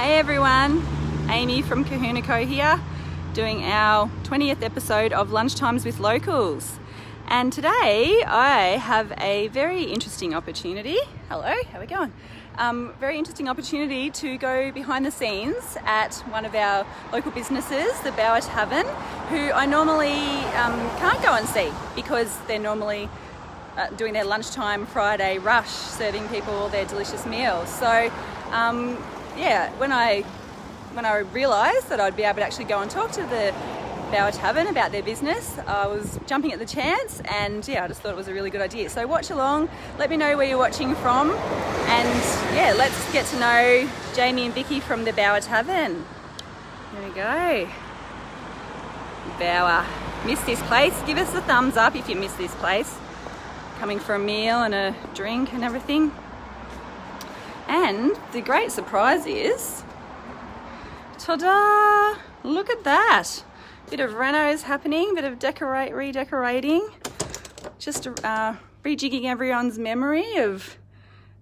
Hey everyone, Amy from Cohuna here, doing our 20th episode of Lunchtimes with Locals. And today I have a very interesting opportunity. Hello, how are we going? Very interesting opportunity to go behind the scenes at one of our local businesses, the Bower Tavern, who I normally can't go and see because they're normally doing their lunchtime Friday rush, serving people all their delicious meals. So when I realised that I'd be able to actually go and talk to the Bower Tavern about their business, I was jumping at the chance, and I just thought it was a really good idea. So watch along, let me know where you're watching from, and let's get to know Jamie and Vicky from the Bower Tavern. Here we go. Bower. Missed this place? Give us a thumbs up if you missed this place. Coming for a meal and a drink and everything. And the great surprise is, ta-da! Look at that. Bit of renos happening, bit of redecorating. Just rejigging everyone's memory of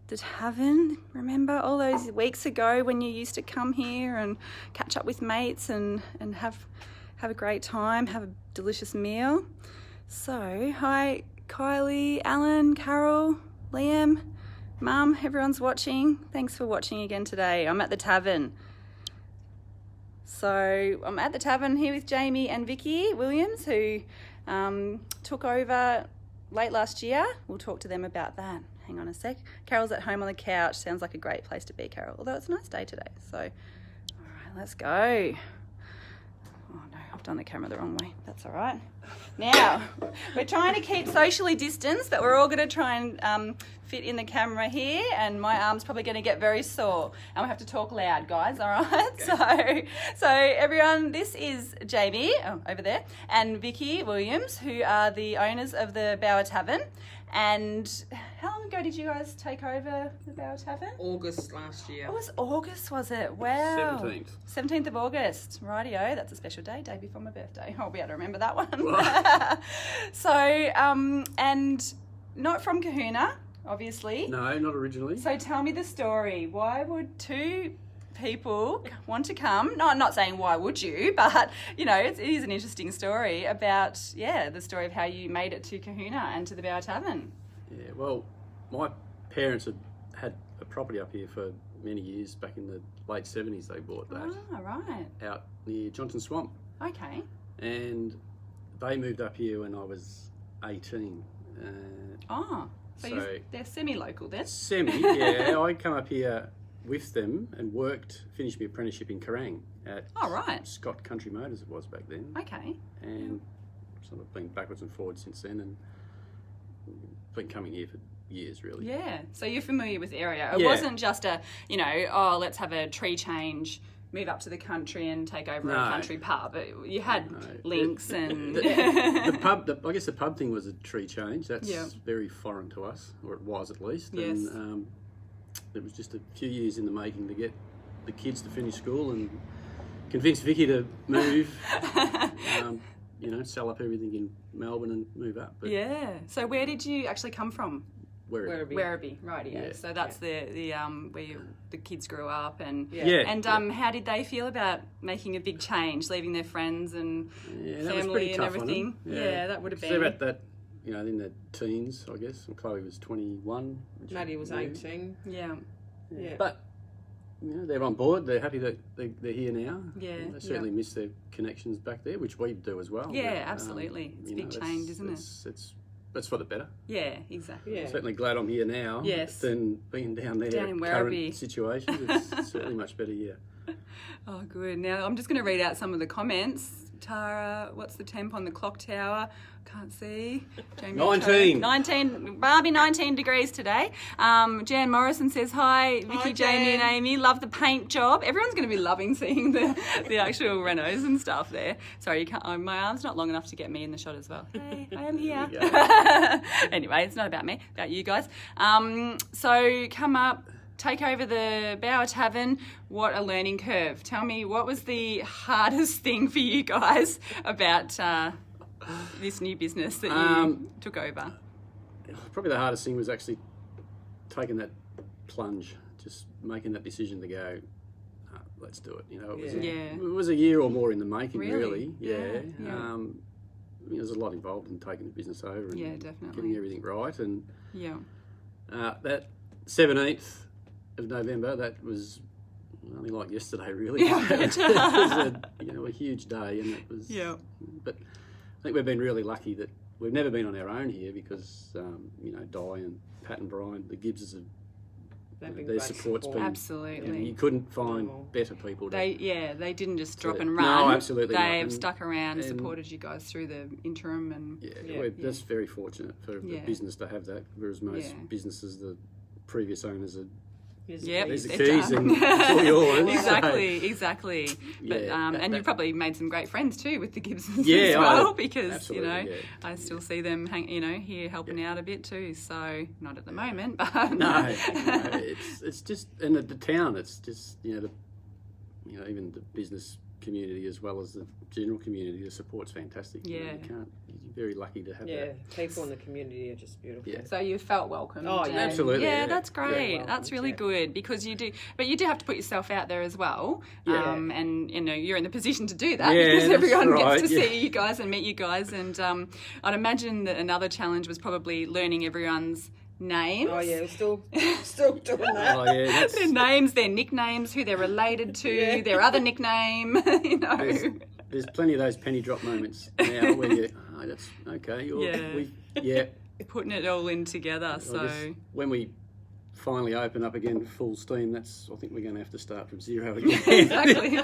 the tavern. Remember all those weeks ago when you used to come here and catch up with mates and have a great time, have a delicious meal. So, hi Kylie, Alan, Carol, Liam, Mum, everyone's watching. Thanks for watching again today. I'm at the tavern. So I'm at the tavern here with Jamie and Vicky Williams, who took over late last year. We'll talk to them about that. Hang on a sec. Carol's at home on the couch. Sounds like a great place to be, Carol. Although it's a nice day today. So, all right, let's go. Oh no, I've done the camera the wrong way. That's all right. Now, we're trying to keep socially distanced, but we're all going to try and fit in the camera here, and my arm's probably going to get very sore. And we have to talk loud, guys, all right? Okay. So everyone, this is Jamie, over there, and Vicky Williams, who are the owners of the Bower Tavern. And how long ago did you guys take over the Bower Tavern? August last year. It was August, was it? Wow. 17th. 17th of August. Rightio, that's a special day before my birthday. I'll be able to remember that one. So, and not from Cohuna, obviously. No, not originally. So tell me the story. Why would two people want to come? No, I'm not saying why would you, but it is an interesting story about the story of how you made it to Cohuna and to the Bower Tavern. Yeah, well, my parents had a property up here for many years. Back in the late 70s they bought that. Oh, right. Out near Johnson Swamp. Okay. And they moved up here when I was 18. So they're semi-local then? Semi, yeah. I come up here with them and finished my apprenticeship in Kerrang at Scott Country Motors it was back then. Okay. And sort of been backwards and forwards since then, and been coming here for years really. Yeah, so you're familiar with the area. It wasn't just let's have a tree change, move up to the country and take over a country pub. You had links and... The pub, I guess the pub thing was a tree change. That's very foreign to us, or it was at least. Yes. And it was just a few years in the making to get the kids to finish school and convince Vicky to move, sell up everything in Melbourne and move up. But so where did you actually come from? Werribee. Right, yeah. So that's the where the kids grew up, and how did they feel about making a big change, leaving their friends and family and everything? Yeah, that would have been. So about that, in their teens, I guess. And Chloe was 21. Maddie was 18. Yeah. But they're on board. They're happy that they're here now. Yeah. They certainly miss their connections back there, which we do as well. Yeah, but, absolutely. It's a big change, isn't it? That's for the better. Yeah, exactly. Yeah. Certainly glad I'm here now. Yes. Than being down there in current Werribee situation. It's certainly much better here. Oh, good. Now I'm just going to read out some of the comments. Tara, what's the temp on the clock tower? Can't see. Jamie 19. Barbie, 19 degrees today. Jan Morrison says, hi, Vicky, Hi, Jamie and Amy. Love the paint job. Everyone's going to be loving seeing the actual renos and stuff there. Sorry, you can't, my arm's not long enough to get me in the shot as well. Hey, I am here. Anyway, it's not about me, about you guys. So come up. Take over the Bower Tavern. What a learning curve. Tell me, what was the hardest thing for you guys about this new business that you took over? Probably the hardest thing was actually taking that plunge, just making that decision to go, let's do it. It was Yeah. it was a year or more in the making, Really? Yeah. Yeah. There's a lot involved in taking the business over and definitely. getting everything right. And Yeah. that 17th of November, that was only like yesterday, really. Yeah. It was a huge day, and it was. Yeah. But I think we've been really lucky that we've never been on our own here because Di and Pat and Brian, the Gibbses, their support's been absolutely. You couldn't find better people. They didn't just drop and run. No, absolutely not. They've stuck around and supported you guys through the interim, and that's very fortunate for a business to have that. Whereas most businesses, the previous owners are. There's the keys and it's all yours. Exactly. But and you've probably made some great friends too with the Gibsons as Yeah, well, because absolutely, I still see them here helping out a bit too. So not at the moment, but it's just, and the town, it's just even the business community as well as the general community, the support's fantastic. You're very lucky to have that. People in the community are just beautiful. So you felt welcome. Oh, yeah. Absolutely. Yeah, that's great. Welcomed, that's really good, because you do have to put yourself out there as well. And you're in the position to do that because everyone gets to see you guys and meet you guys. And I'd imagine that another challenge was probably learning everyone's names. Oh yeah, we're still doing that. Oh yeah, their names, their nicknames, who they're related to, their other nickname. There's plenty of those penny drop moments now where you, that's okay. Putting it all in together. So when we finally open up again full steam, I think we're going to have to start from zero again. Exactly.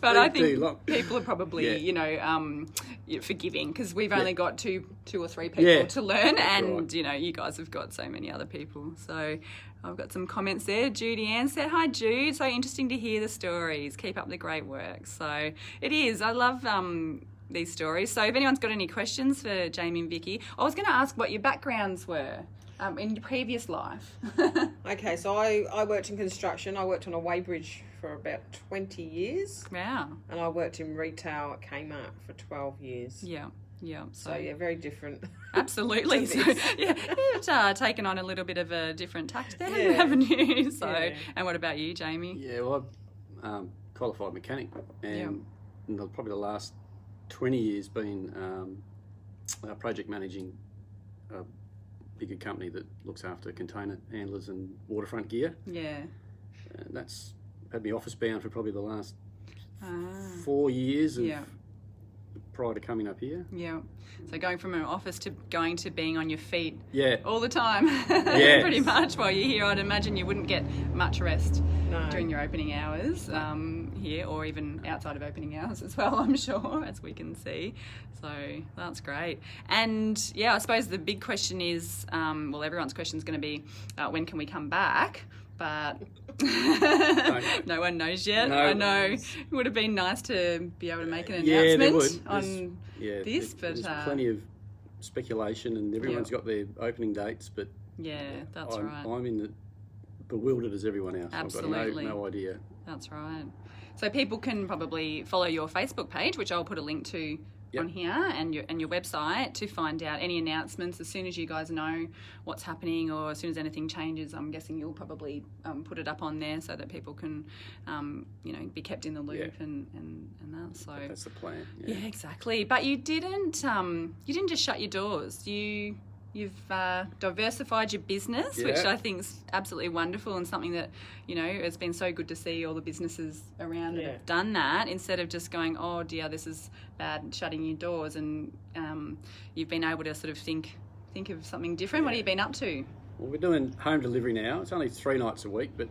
But I think long. people are probably, forgiving, because we've only got two or three people to learn, and you guys have got so many other people. So I've got some comments there. Judy Ann said, "Hi Jude, so interesting to hear the stories. Keep up the great work." So it is. I love these stories. So if anyone's got any questions for Jamie and Vicky, I was going to ask what your backgrounds were. In your previous life. Okay, so I worked in construction. I worked on a weighbridge for about 20 years. Wow. And I worked in retail at Kmart for 12 years. Yeah. So very different. Absolutely. So you've taken on a little bit of a different tact there, haven't you? So, and what about you, Jamie? Yeah, well, I'm qualified mechanic, and probably the last 20 years been project managing a bigger company that looks after container handlers and waterfront gear. Yeah. And that's had me office bound for probably the last 4 years prior to coming up here. Yeah. So going from an office to going to being on your feet all the time, pretty much while you're here. I'd imagine you wouldn't get much rest during your opening hours here, or even outside of opening hours as well, I'm sure, as we can see. So that's great. And I suppose the big question is, everyone's question is going to be, when can we come back? But no one knows yet. No. I know it would have been nice to be able to make an announcement on this, but there's plenty of speculation, and everyone's got their opening dates. But that's right. I'm bewildered as everyone else. Absolutely. I've got no idea. That's right. So people can probably follow your Facebook page, which I'll put a link to on here, and your website, to find out any announcements as soon as you guys know what's happening, or as soon as anything changes. I'm guessing you'll probably put it up on there so that people can be kept in the loop and that. So that's the plan. Yeah, exactly. But you didn't just shut your doors. You've diversified your business, which I think is absolutely wonderful, and something that, it's been so good to see all the businesses around that have done that, instead of just going, oh dear, this is bad, and shutting your doors. And you've been able to sort of think of something different. What have you been up to? Well, we're doing home delivery now. It's only 3 nights a week, but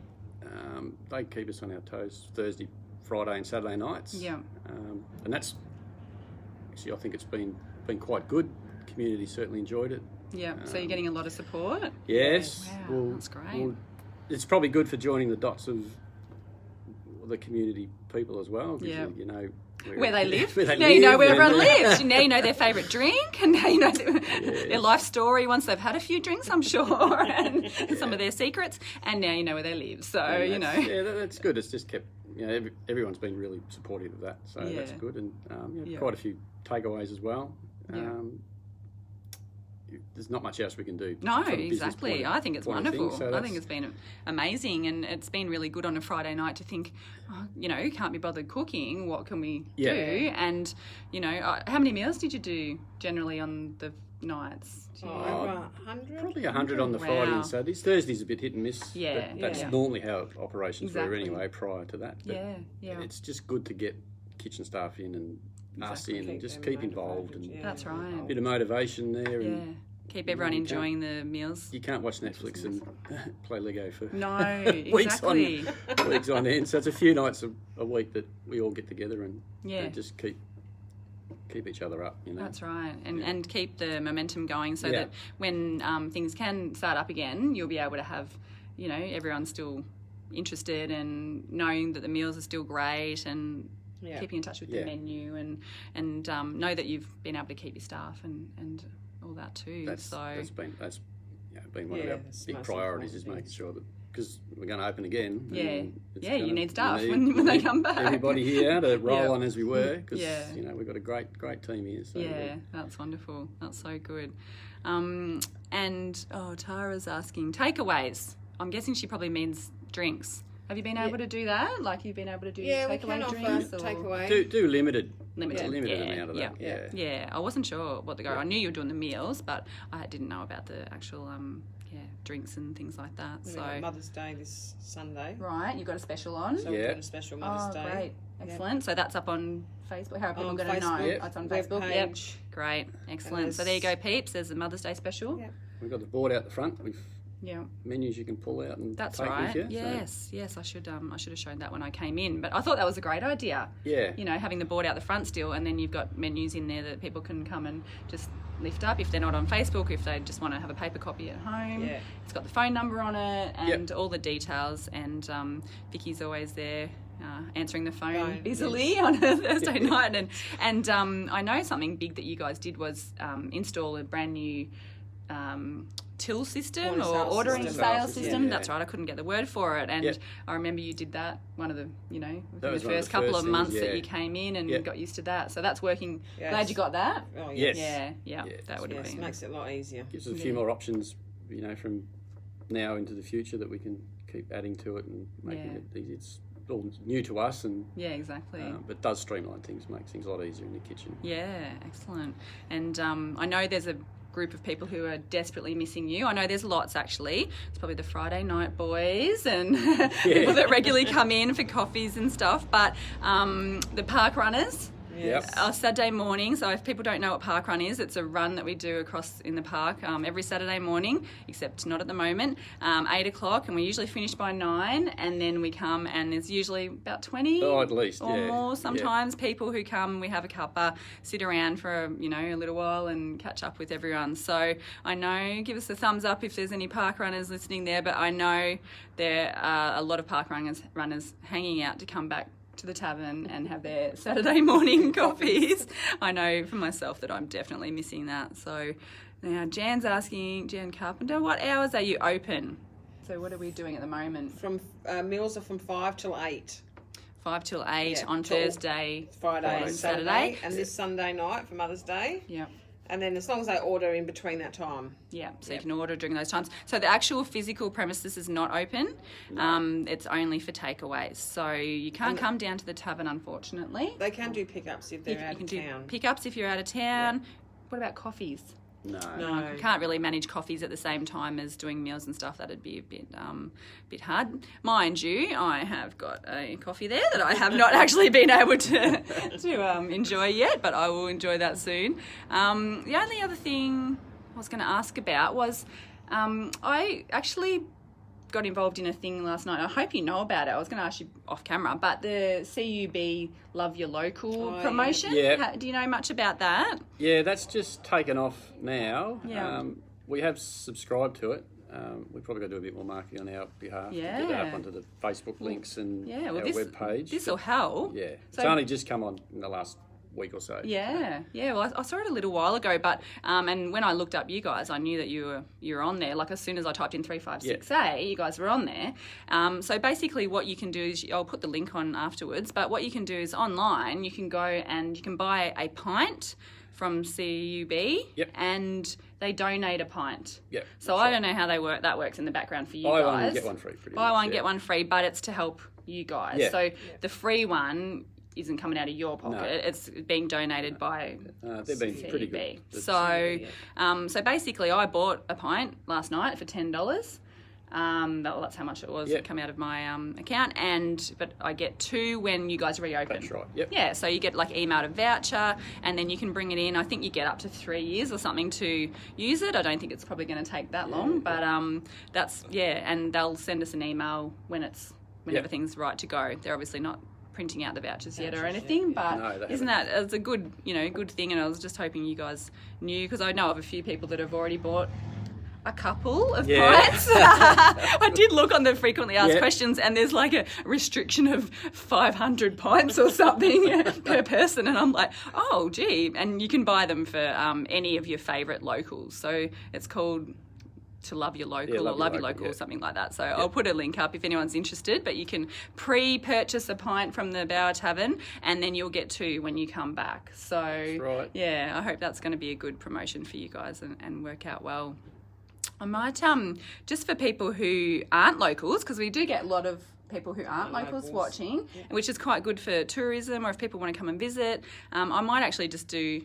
they keep us on our toes Thursday, Friday and Saturday nights. Yeah. And that's, actually, I think it's been quite good. The community certainly enjoyed it. Yeah, so you're getting a lot of support? Yes. Wow, that's great. It's probably good for joining the dots of the community people as well, because you know where they live. Now you know where everyone lives. Now you know their favourite drink, and now you know their life story once they've had a few drinks, I'm sure, and some of their secrets, and now you know where they live. So, Yeah, that's good. It's just kept, everyone's been really supportive of that, so that's good. And quite a few takeaways as well. there's not much else we can do. No, from a business exactly. point of- I think it's point of wonderful. thing. So I that's- think it's been amazing, and it's been really good on a Friday night to think, can't be bothered cooking. What can we do? And how many meals did you do generally on the nights? Over 100? Probably 100 on the Friday and Saturdays. Thursday's a bit hit and miss. Yeah, but that's yeah. normally how operations were Exactly. anyway prior to that. But Yeah. it's just good to get kitchen staff in and us in and just them keep involved motivated, and That's right. a bit of motivation there. Yeah. And Keep everyone you can't- enjoying the meals. you can't watch Netflix and play Lego for No, weeks exactly. weeks on end. So it's a few nights a week that we all get together and just keep each other up. That's right, and keep the momentum going so Yeah. that when things can start up again, you'll be able to have, everyone still interested and knowing that the meals are still great and keeping in touch with the menu and know that you've been able to keep your staff and all that too. That's been one of our that's big most priorities is important making sure that, because we're going to open again. Yeah. and it's Yeah, you gonna- need staff we when they need come back. Everybody here to roll Yeah. on as we were, because Yeah. we've got a great team here. So That's wonderful. That's so good. Tara's asking takeaways. I'm guessing she probably means drinks. Have you been able to do that? Like you've been able to do we takeaway can offer drinks? Or? takeaway. do limited Limited, amount of that. Yeah. I wasn't sure what to go. I knew you were doing the meals, but I didn't know about the actual drinks and things like that. We've So got Mother's Day this Sunday. right, you got a special on. So we're doing a special Mother's Day. Great, excellent. So that's up on Facebook. How are people On going to know? Facebook, Yep. It's on web Facebook. page. Yep. Great, excellent. So there you go, peeps. There's a Mother's Day special. Yep. We've got the board out the front with Yeah. menus you can pull out and That's take right. with you. Yes. I should have shown that when I came in, but I thought that was a great idea. Yeah. Having the board out the front still, and then you've got menus in there that people can come and just lift up if they're not on Facebook, if they just want to have a paper copy at home. Yeah. It's got the phone number on it and all the details. And Vicky's always there. Answering the phone busily on a Thursday night, and I know something big that you guys did was install a brand new till system or ordering sales system. Yeah. That's right. I couldn't get the word for it, and I remember you did that one of the within the first couple of months that you came in and got used to that. So that's working. Yes. Glad you got that. Oh, Yes. Yeah. That would have Yes, been. makes it a lot easier. Gives us a few more options, from now into the future that we can keep adding to it and making it easy. It's all new to us, and exactly. but does streamline things, makes things a lot easier in the kitchen. Yeah, excellent. And I know there's a group of people who are desperately missing you. I know there's lots actually. It's probably the Friday night boys and people that regularly come in for coffees and stuff. But the park runners. Yes. Saturday morning, so if people don't know what park run is, it's a run that we do across in the park every Saturday morning, except not at the moment, 8 o'clock, and we usually finish by 9, and then we come, and there's usually about 20 at least, or more sometimes people who come. We have a cuppa, sit around for a little while and catch up with everyone. So I know, give us a thumbs up if there's any park runners listening there, but I know there are a lot of park runners hanging out to come back to the tavern and have their Saturday morning coffees. I know for myself that I'm definitely missing that. So now Jan's asking, Jan Carpenter, what hours are you open? So what are we doing at the moment? From meals are from 5 till 8. 5 till 8 Yeah, on till Thursday, Friday and Saturday. And So- this Sunday night for Mother's Day. Yeah. And then as long as they order in between that time. Yeah, so you can order during those times. So the actual physical premises is not open. It's only for takeaways. So you can't come down to the tavern, unfortunately. They can do pickups if they're out of town. Pickups if you're out of town. What about coffees? No. No. Can't really manage coffees at the same time as doing meals and stuff. That'd be a bit hard. Mind you, I have got a coffee there that I have not actually been able to enjoy yet, but I will enjoy that soon. The only other thing I was going to ask about was I actually got involved in a thing last night. I hope you know about it. I was going to ask you off camera, but the CUB Love Your Local promotion. Yeah. Do you know much about that? Yeah, that's just taken off now. Yeah. We have subscribed to it. We've probably got to do a bit more marketing on our behalf to get that up onto the Facebook links and our web page. This will help. Yeah, So- it's only just come on in the last week or so. Yeah. Well, I saw it a little while ago, but and when I looked up you guys, I knew that you were on there. Like as soon as I typed in 356A, you guys were on there. So basically, what you can do is I'll put the link on afterwards. But what you can do is online, you can go and you can buy a pint from CUB, Yep. and they donate a pint. Yep. So I don't know how that works in the background for you Buy guys. one, get one free. Buy one, get one free, but it's to help you guys. Yeah. So the free one isn't coming out of your pocket. No. It's being donated by They've been pretty CB. good. So basically I bought a pint last night for $10. That's how much it was. It come out of my account, but I get 2 when you guys reopen. That's right. Yep. Yeah, so you get like emailed a voucher, and then you can bring it in. I think you get up to 3 years or something to use it. I don't think it's probably going to take that long, but and they'll send us an email when everything's right to go. They're obviously not printing out the vouchers yet or anything, but isn't that it's a good thing? And I was just hoping you guys knew, because I know of a few people that have already bought a couple of pints. I did look on the frequently asked questions, and there's like a restriction of 500 pints or something per person, and I'm like, oh gee. And you can buy them for any of your favourite locals. So it's called To Love Your Local or Love Your Local or something like that. So I'll put a link up if anyone's interested, but you can pre-purchase a pint from the Bower Tavern, and then you'll get 2 when you come back. So That's right. yeah, I hope that's going to be a good promotion for you guys and work out well. I might, just for people who aren't locals, because we do get a lot of people who aren't locals watching, which is quite good for tourism, or if people want to come and visit, I might actually just do,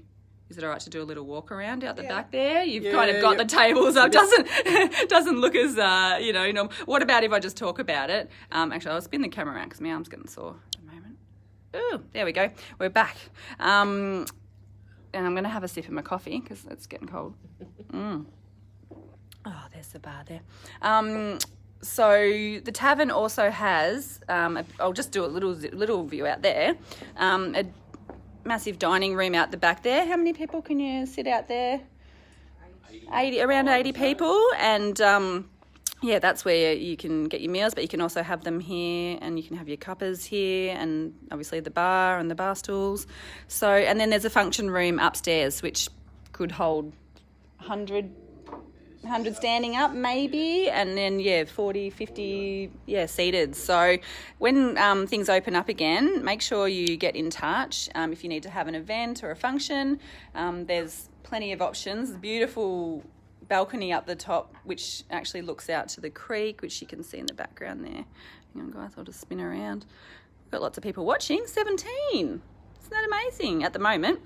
is it all right to do a little walk around out the back there? You've kind of got the tables up. Doesn't look as, normal. What about if I just talk about it? Actually, I'll spin the camera around because my arm's getting sore at the moment. Ooh, there we go. We're back. And I'm going to have a sip of my coffee because it's getting cold. Oh, there's the bar there. So the tavern also has, I'll just do a little view out there, a massive dining room out the back there. How many people can you sit out there? 80, around 80 people. And that's where you can get your meals, but you can also have them here, and you can have your cuppers here, and obviously the bar and the bar stools. So, and then there's a function room upstairs, which could hold 100 standing up maybe, and then 40, 50 seated. So when things open up again, make sure you get in touch if you need to have an event or a function. There's plenty of options. Beautiful balcony up the top, which actually looks out to the creek, which you can see in the background there. Hang on guys, I'll just spin around. We've got lots of people watching. 17. Isn't that amazing at the moment?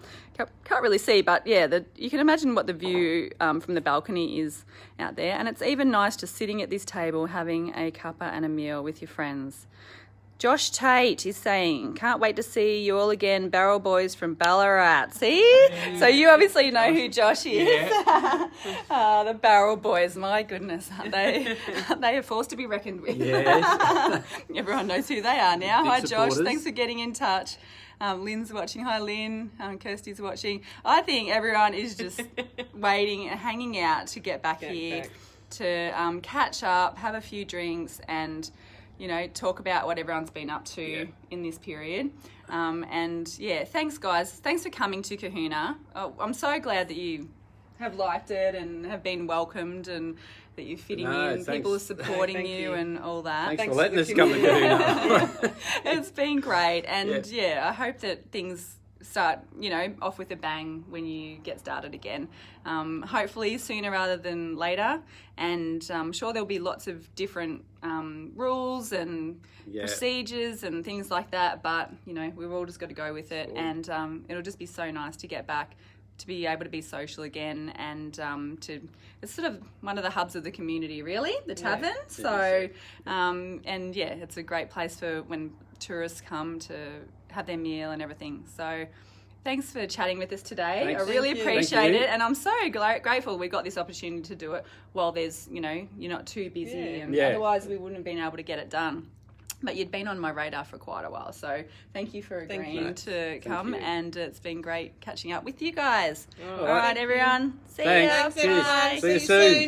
Can't really see, but you can imagine what the view from the balcony is out there. And it's even nice just sitting at this table having a cuppa and a meal with your friends. Josh Tate is saying, can't wait to see you all again, Barrel Boys from Ballarat. See? So you obviously know who Josh is. Yeah. The Barrel Boys, my goodness, aren't they? Aren't they a force to be reckoned with? Yes. Everyone knows who they are now. Big Hi, supporters. Josh. Thanks for getting in touch. Lynn's watching. Hi, Lynn. Kirsty's watching. I think everyone is just waiting and hanging out to get back here to catch up, have a few drinks, and talk about what everyone's been up to in this period. Thanks guys. Thanks for coming to Cohuna. Oh, I'm so glad that you have liked it and have been welcomed, and that you're fitting in. People are supporting you and all that. Thanks for letting us come to Cohuna. It's been great, and I hope that things start, off with a bang when you get started again. Hopefully sooner rather than later, and I'm sure there'll be lots of different rules and procedures and things like that, but we've all just got to go with it. And it'll just be so nice to get back, to be able to be social again, and it's sort of one of the hubs of the community, really, the tavern. It's a great place for when tourists come to have their meal and everything. So thanks for chatting with us today. Thanks. I really Thank you. appreciate it, and I'm so grateful we got this opportunity to do it while there's, you're not too busy, and otherwise we wouldn't have been able to get it done. But you'd been on my radar for quite a while, so thank you for agreeing to come, and it's been great catching up with you guys. All right, everyone. See ya. Thanks. Cheers. Bye. See you soon.